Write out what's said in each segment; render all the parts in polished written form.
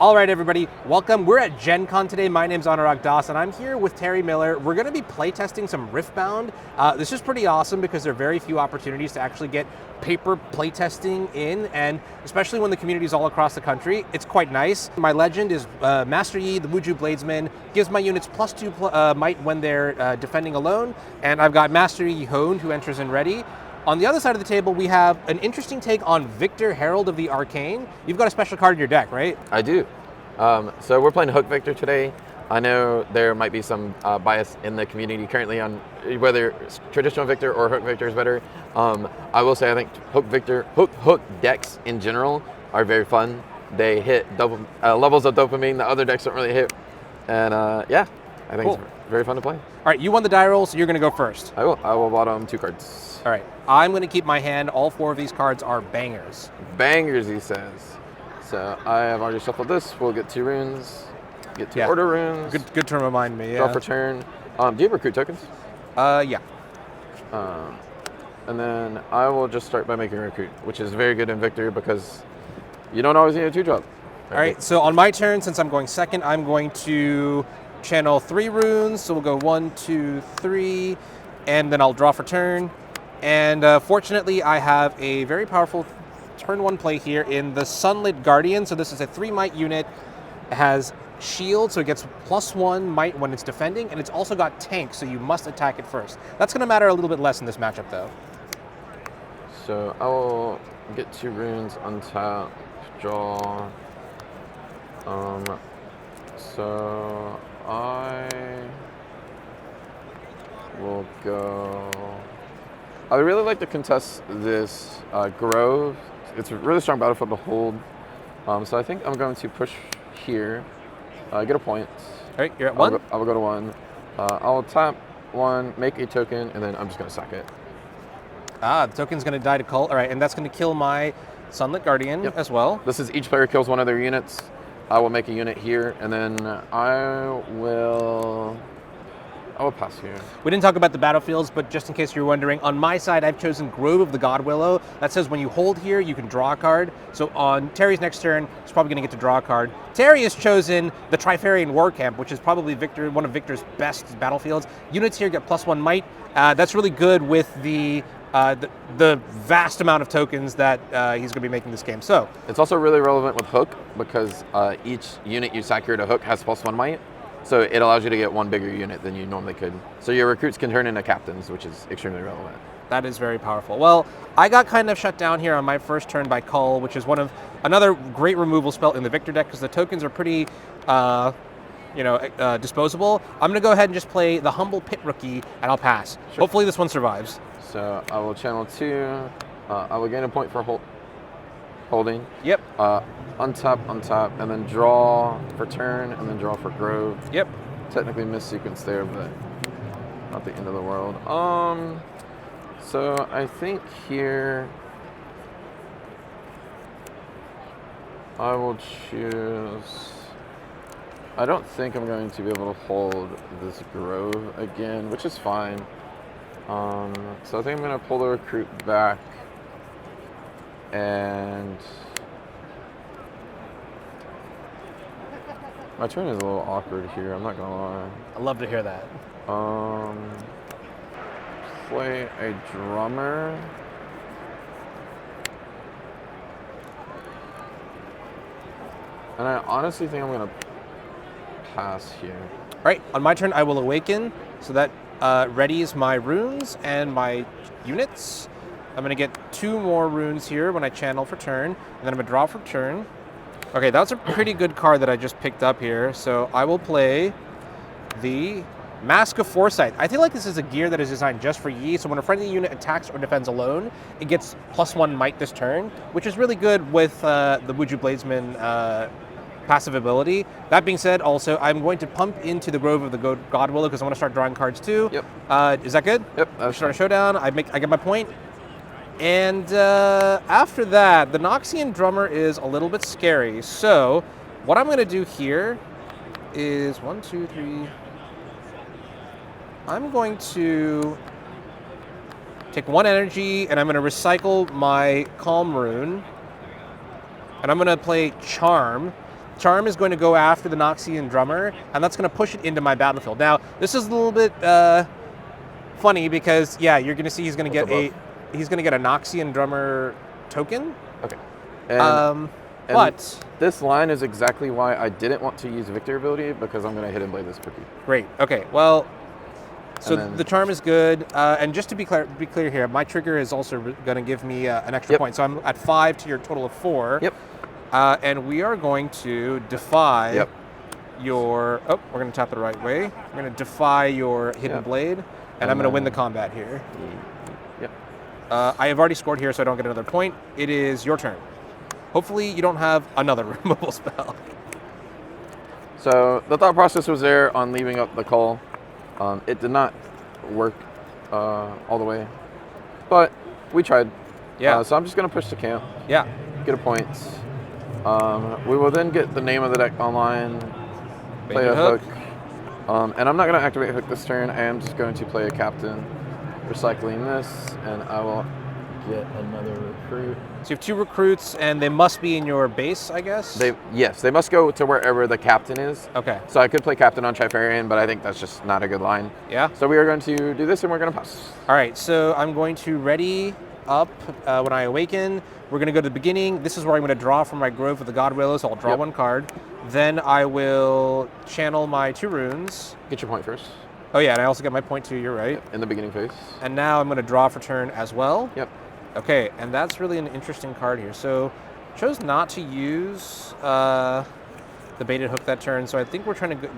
All right, everybody, welcome. We're at GenCon today. My name's Anurag Das, and I'm here with Terry Miller. We're going to be playtesting some Riftbound. This is pretty awesome because there are very few opportunities to actually get paper playtesting in, and especially when the community is all across the country, it's quite nice. My legend is Master Yi, the Wuju Bladesman, gives my units +2 might when they're defending alone, and I've got Master Yi Hone, who enters in ready. On the other side of the table, we have an interesting take on Victor, Herald of the Arcane. You've got a special card in your deck, right? I do. So we're playing Hook Victor today. I know there might be some bias in the community currently on whether traditional Victor or Hook Victor is better. I will say I think Hook decks in general are very fun. They hit levels of dopamine that other decks don't really hit. And yeah, I think it's very fun to play. All right, you won the die roll, so you're going to go first. I will bottom 2 cards. All right, I'm going to keep my hand. All 4 of these cards are bangers. Bangers, he says. So I have already shuffled this. We'll get 2 runes, get 2 order runes. Good to remind me. Yeah. Draw for turn. Do you have recruit tokens? Yeah. And then I will just start by making recruit, which is very good in Victor because you don't always need a 2-drop. All right, so on my turn, since I'm going second, I'm going to channel 3 runes. So we'll go 1, 2, 3, and then I'll draw for turn. And fortunately, I have a very powerful turn 1 play here in the Sunlit Guardian. So this is a 3 might unit. It has shield, so it gets +1 might when it's defending, and it's also got tank, so you must attack it first. That's going to matter a little bit less in this matchup, though. So I will get 2 runes, untap, draw. So I will go. I would really like to contest this Grove. It's a really strong battlefield to hold. So I think I'm going to push here, get a point. All right, you're at 1? I will go to 1. I'll tap 1, make a token, and then I'm just going to sack it. The token's going to die to Cult. All right, and that's going to kill my Sunlit Guardian as well. This is each player kills one of their units. I will make a unit here, and then I will pass here. We didn't talk about the battlefields, but just in case you're wondering, on my side, I've chosen Grove of the Godwillow. That says when you hold here, you can draw a card. So on Terry's next turn, he's probably going to get to draw a card. Terry has chosen the Trifarian War Camp, which is probably one of Victor's best battlefields. Units here get +1 might. That's really good with the vast amount of tokens that he's going to be making this game. So it's also really relevant with Hook because each unit you sack here to Hook has +1 might. So it allows you to get 1 bigger unit than you normally could. So your recruits can turn into captains, which is extremely relevant. That is very powerful. Well, I got kind of shut down here on my first turn by Cull, which is another great removal spell in the Victor deck because the tokens are pretty, disposable. I'm going to go ahead and just play the Humble Pit Rookie, and I'll pass. Sure. Hopefully this one survives. So I will channel 2. I will gain a point for holding. Yep. Untap, and then draw for turn, and then draw for Grove. Yep. Technically missed sequence there, but not the end of the world. So I think here I will choose. I don't think I'm going to be able to hold this Grove again, which is fine. So I think I'm going to pull the recruit back and my turn is a little awkward here, I'm not gonna lie. I love to hear that. Play a drummer. And I honestly think I'm gonna pass here. All right, on my turn, I will awaken, so that readies my runes and my units. I'm gonna get 2 more runes here when I channel for turn, and then I'm gonna draw for turn. Okay, that's a pretty good card that I just picked up here. So I will play the Mask of Foresight. I feel like this is a gear that is designed just for Yi. So when a friendly unit attacks or defends alone, it gets +1 might this turn, which is really good with the Wuju Bladesman passive ability. That being said, also, I'm going to pump into the Grove of the Godwillow because I want to start drawing cards too. Yep. Is that good? Yep. Start a showdown. I get my point. And after that, the Noxian Drummer is a little bit scary. So what I'm going to do here is 1, 2, 3. I'm going to take 1 energy, and I'm going to recycle my Calm Rune. And I'm going to play Charm. Charm is going to go after the Noxian Drummer, and that's going to push it into my battlefield. Now, this is a little bit funny because, yeah, you're going to see he's going to get a Noxian Drummer token. Okay. And but this line is exactly why I didn't want to use Victor ability, because I'm going to Hidden Blade this cookie. Great. Okay. Well, so the charm is good, and just to be clear here, my trigger is also going to give me an extra point. So I'm at 5 to your total of 4. Yep. And we are going to defy your. Oh, we're going to tap the right way. We're going to defy your Hidden Blade, and I'm going to win the combat here. Yep. I have already scored here, so I don't get another point. It is your turn. Hopefully, you don't have another removal spell. So the thought process was there on leaving up the call. It did not work all the way, but we tried. Yeah. So I'm just going to push the camp. Yeah. Get a point. We will then get the name of the deck online, play a hook. And I'm not going to activate hook this turn. I am just going to play a captain, recycling this, and I will get another recruit. So you have 2 recruits, and they must be in your base, I guess? Yes, they must go to wherever the captain is. Okay. So I could play captain on Trifarian, but I think that's just not a good line. Yeah. So we are going to do this, and we're going to pass. All right, so I'm going to ready up when I awaken. We're going to go to the beginning. This is where I'm going to draw from my Grove of the God Willows. So I'll draw 1 card. Then I will channel my 2 runes. Get your point first. Oh yeah, and I also get my point too, you're right. In the beginning phase. And now I'm going to draw for turn as well. Yep. Okay, and that's really an interesting card here. So chose not to use the baited hook that turn, so I think we're trying to go...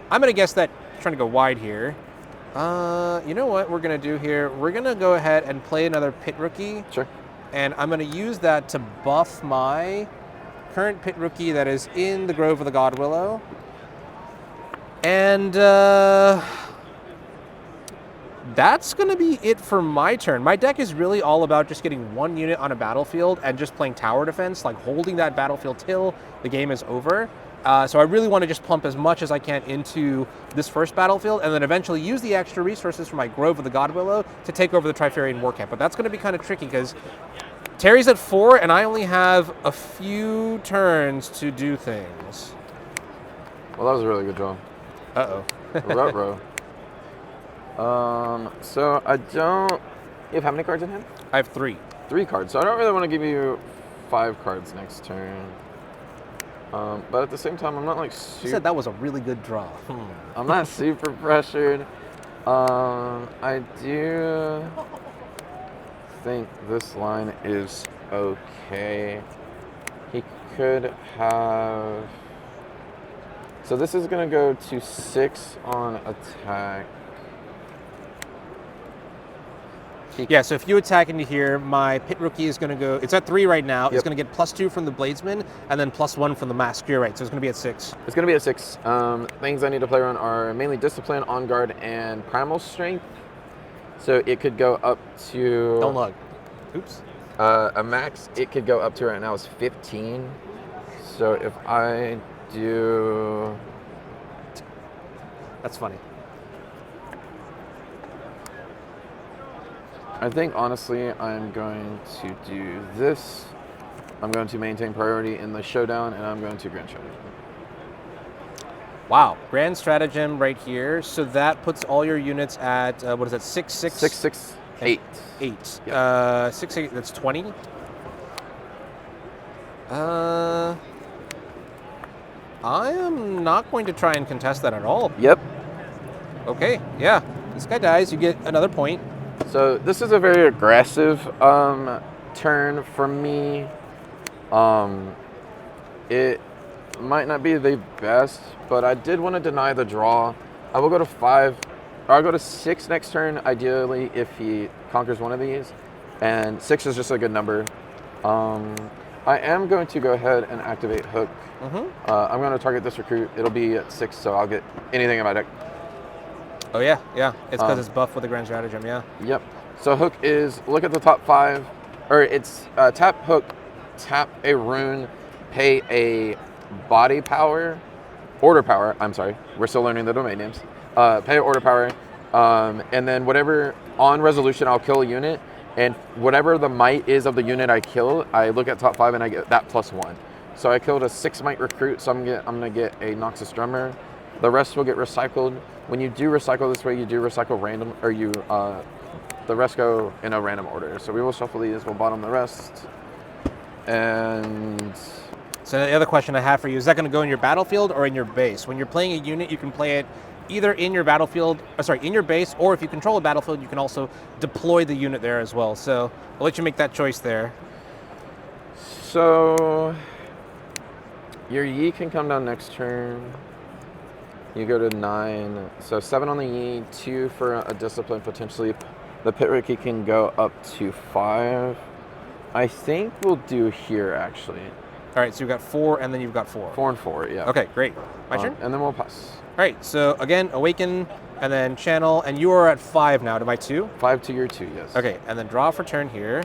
I'm going to guess that trying to go wide here. You know what we're going to do here? We're going to go ahead and play another Pit Rookie. Sure. And I'm going to use that to buff my current Pit Rookie that is in the Grove of the God Willow. And that's going to be it for my turn. My deck is really all about just getting 1 unit on a battlefield and just playing tower defense, like holding that battlefield till the game is over. So I really want to just pump as much as I can into this first battlefield, and then eventually use the extra resources from my Grove of the God Willow to take over the Trifarian War Camp. But that's going to be kind of tricky because Terry's at 4, and I only have a few turns to do things. Well, that was a really good draw. Uh-oh. Ruh-roh. So I don't... You have how many cards in hand? I have 3. 3 cards. So I don't really want to give you 5 cards next turn. But at the same time, I'm not like super... You said that was a really good draw. I'm not super pressured. I do think this line is okay. He could have... So this is going to go to 6 on attack. Yeah, so if you attack into here, my Pit Rookie is going to go... It's at 3 right now. It's going to get +2 from the Bladesman, and then +1 from the Mask. You're right, so it's going to be at 6. It's going to be at 6. Things I need to play around are mainly Discipline, On Guard, and Primal Strength. So it could go up to... Don't look. Oops. A max it could go up to right now is 15. So if I do... That's funny. I think, honestly, I'm going to do this. I'm going to maintain priority in the showdown, and I'm going to Grand Stratagem. Wow. Grand Stratagem right here. So that puts all your units at, what is that, 6, 6? 6, 6, 8. 8. Yep. 6, 8, that's 20. I am not going to try and contest that at all. Yep. Okay, yeah. This guy dies, you get another point. So this is a very aggressive turn for me. It might not be the best, but I did want to deny the draw. I will go to 5, or I'll go to 6 next turn, ideally, if he conquers one of these. And 6 is just a good number. I am going to go ahead and activate Hook. I'm going to target this recruit. It'll be at 6, so I'll get anything in my deck. Oh yeah, yeah. It's because it's buffed with the Grand Stratagem, yeah. Yep. So Hook is, look at the top 5, or it's tap Hook, tap a rune, pay a body power, order power, I'm sorry, we're still learning the domain names. Pay an order power, and then whatever, on resolution, I'll kill a unit, and whatever the might is of the unit I kill, I look at top 5 and I get that +1. So I killed a 6 might recruit, so I'm gonna get a Noxus drummer. The rest will get recycled. When you do recycle this way, you do recycle random, or the rest go in a random order. So we will shuffle these, we'll bottom the rest. And so the other question I have for you, is that going to go in your battlefield or in your base? When you're playing a unit, you can play it either in your battlefield, in your base, or if you control a battlefield, you can also deploy the unit there as well. So I'll let you make that choice there. So your Yi can come down next turn. You go to 9. So 7 on the Yi, 2 for a discipline potentially. The Pit Ricky can go up to 5. I think we'll do here actually. All right, so you've got 4 and then you've got 4. 4 and 4, yeah. Okay, great. My turn? And then we'll pass. All right, so again, Awaken and then Channel, and you are at 5 now to my 2? 5 to your 2, yes. Okay, and then draw for turn here.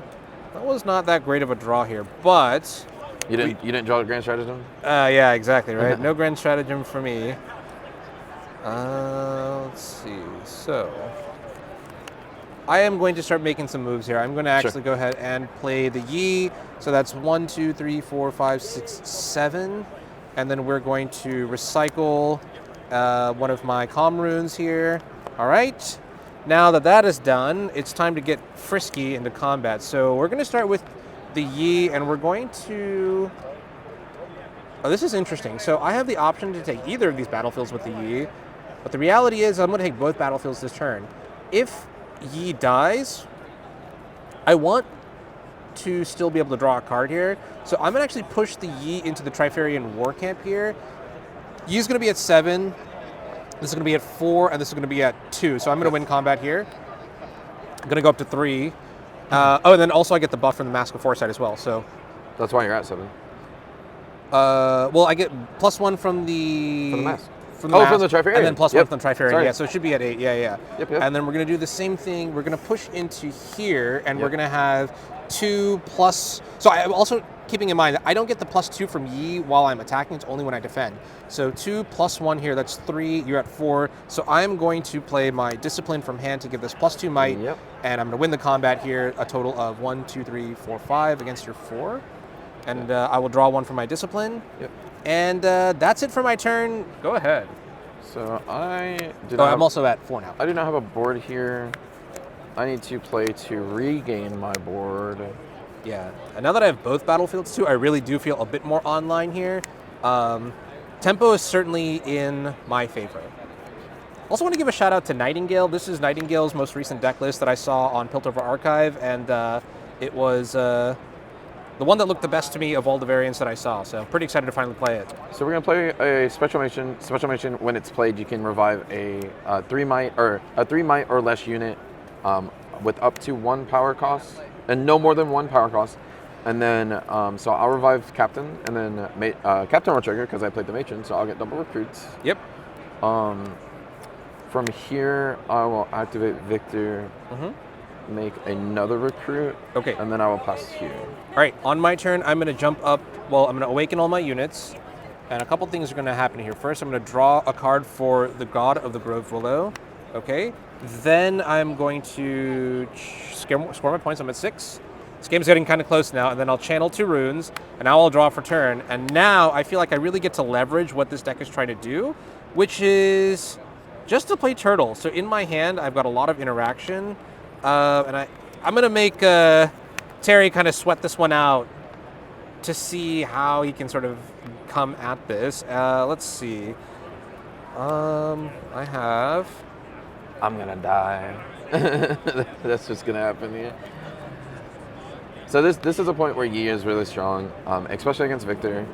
That was not that great of a draw here, but... You didn't draw a Grand Stratagem? Yeah, exactly, right? No Grand Stratagem for me. Let's see, so... I am going to start making some moves here. I'm going to actually go ahead and play the Yi. So that's 1, 2, 3, 4, 5, 6, 7. And then we're going to recycle one of my Calm runes here. All right. Now that that is done, it's time to get frisky into combat. So we're going to start with the Yi, and we're going to... Oh, this is interesting. So I have the option to take either of these battlefields with the Yi. But the reality is I'm going to take both battlefields this turn. If Yi dies, I want to still be able to draw a card here. So I'm going to actually push the Yi into the Trifarian War Camp here. Yi's going to be at 7. This is going to be at 4, and this is going to be at 2. So I'm going to win combat here. I'm going to go up to 3. And then also I get the buff from the Mask of Foresight as well. So that's why you're at 7. Well, I get +1 from the... From the Mask. From the Mask, from the Trifarian. And then +1 from the Trifarian. Sorry. Yeah, so it should be at 8. Yeah. Yep. And then we're going to do the same thing. We're going to push into here, and we're going to have 2 plus... So I'm also keeping in mind that I don't get the +2 from Yi while I'm attacking. It's only when I defend. So 2 plus 1 here, that's 3. You're at 4. So I'm going to play my Discipline from hand to give this +2 might. Yep. And I'm going to win the combat here, a total of 1, 2, 3, 4, 5 against your 4. And I will draw 1 for my Discipline. Yep. And that's it for my turn. Go ahead. So I'm also at 4 now. I do not have a board here. I need to play to regain my board. Yeah, and now that I have both battlefields too, I really do feel a bit more online here. Tempo is certainly in my favor. Also want to give a shout out to Nightingale. This is Nightingale's most recent deck list that I saw on Piltover Archive, and it was the one that looked the best to me of all the variants that I saw. So pretty excited to finally play it. So we're gonna play a special mission. Special mission, when it's played, you can revive a 3 might or less unit with up to 1 power cost and no more than 1 power cost. And then so I'll revive Captain, and then Captain will trigger because I played the Matron, so I'll get double recruits. Yep. From here, I will activate Victor. Make another recruit. Okay. And then I will pass here. All right, on my turn, I'm going to jump up. Well, I'm going to awaken all my units. And a couple things are going to happen here. First, I'm going to draw a card for the God of the Grove Willow. Okay. Then I'm going to score my points. I'm at 6. This game's getting kind of close now. And then I'll channel 2 runes. And now I'll draw for turn. And now I feel like I really get to leverage what this deck is trying to do, which is just to play Turtle. So in my hand, I've got a lot of interaction. And I'm going to make Terry kind of sweat this one out to see how he can sort of come at this. Let's see. I'm going to die. That's just going to happen here. So this is a point where Yi is really strong, especially against Victor.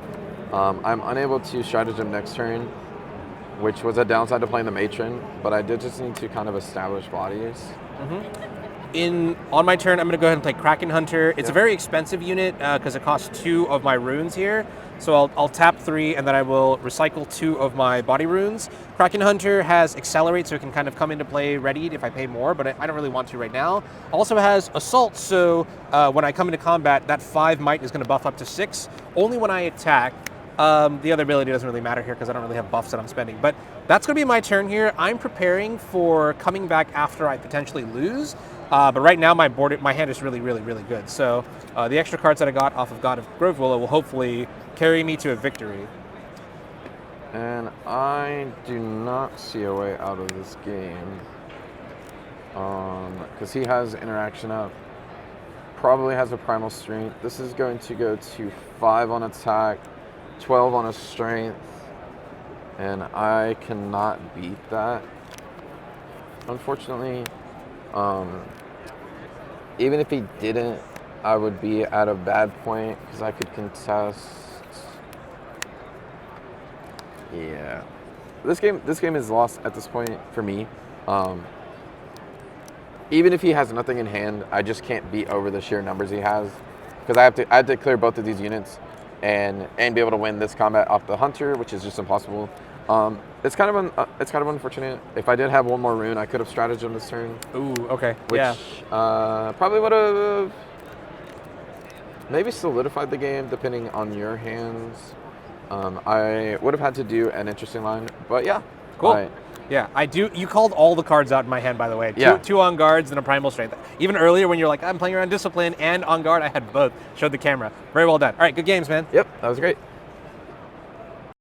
I'm unable to stratagem next turn, which was a downside to playing the Matron, but I did just need to kind of establish bodies. On my turn, I'm going to go ahead and play Kraken Hunter. It's a very expensive unit because it costs 2 of my runes here. So I'll tap 3, and then I will recycle 2 of my body runes. Kraken Hunter has Accelerate, so it can kind of come into play readied if I pay more, but I don't really want to right now. Also has Assault, so when I come into combat, that 5 might is going to buff up to 6. Only when I attack. The other ability doesn't really matter here because I don't really have buffs that I'm spending. But that's going to be my turn here. I'm preparing for coming back after I potentially lose. But right now, my hand is really, really, really good. So the extra cards that I got off of God of Grove Willow will hopefully carry me to a victory. And I do not see a way out of this game. Because he has interaction up. Probably has a primal strength. This is going to go to 5 on attack, 12 on a strength, and I cannot beat that, unfortunately. Even if he didn't, I would be at a bad point because I could contest. Yeah, this game is lost at this point for me. Even if he has nothing in hand, I just can't beat over the sheer numbers he has, because I have to clear both of these units and be able to win this combat off the hunter, which is just impossible. It's kind of unfortunate. If I did have one more rune, I could have strategized this turn. Ooh, okay. Which probably would have maybe solidified the game depending on your hands. I would have had to do an interesting line, but yeah. Cool. Yeah, I do. You called all the cards out in my hand, by the way. Two on guards and a primal strength. Even earlier when you're like, I'm playing around discipline and on guard, I had both. Showed the camera. Very well done. All right, good games, man. Yep, that was great.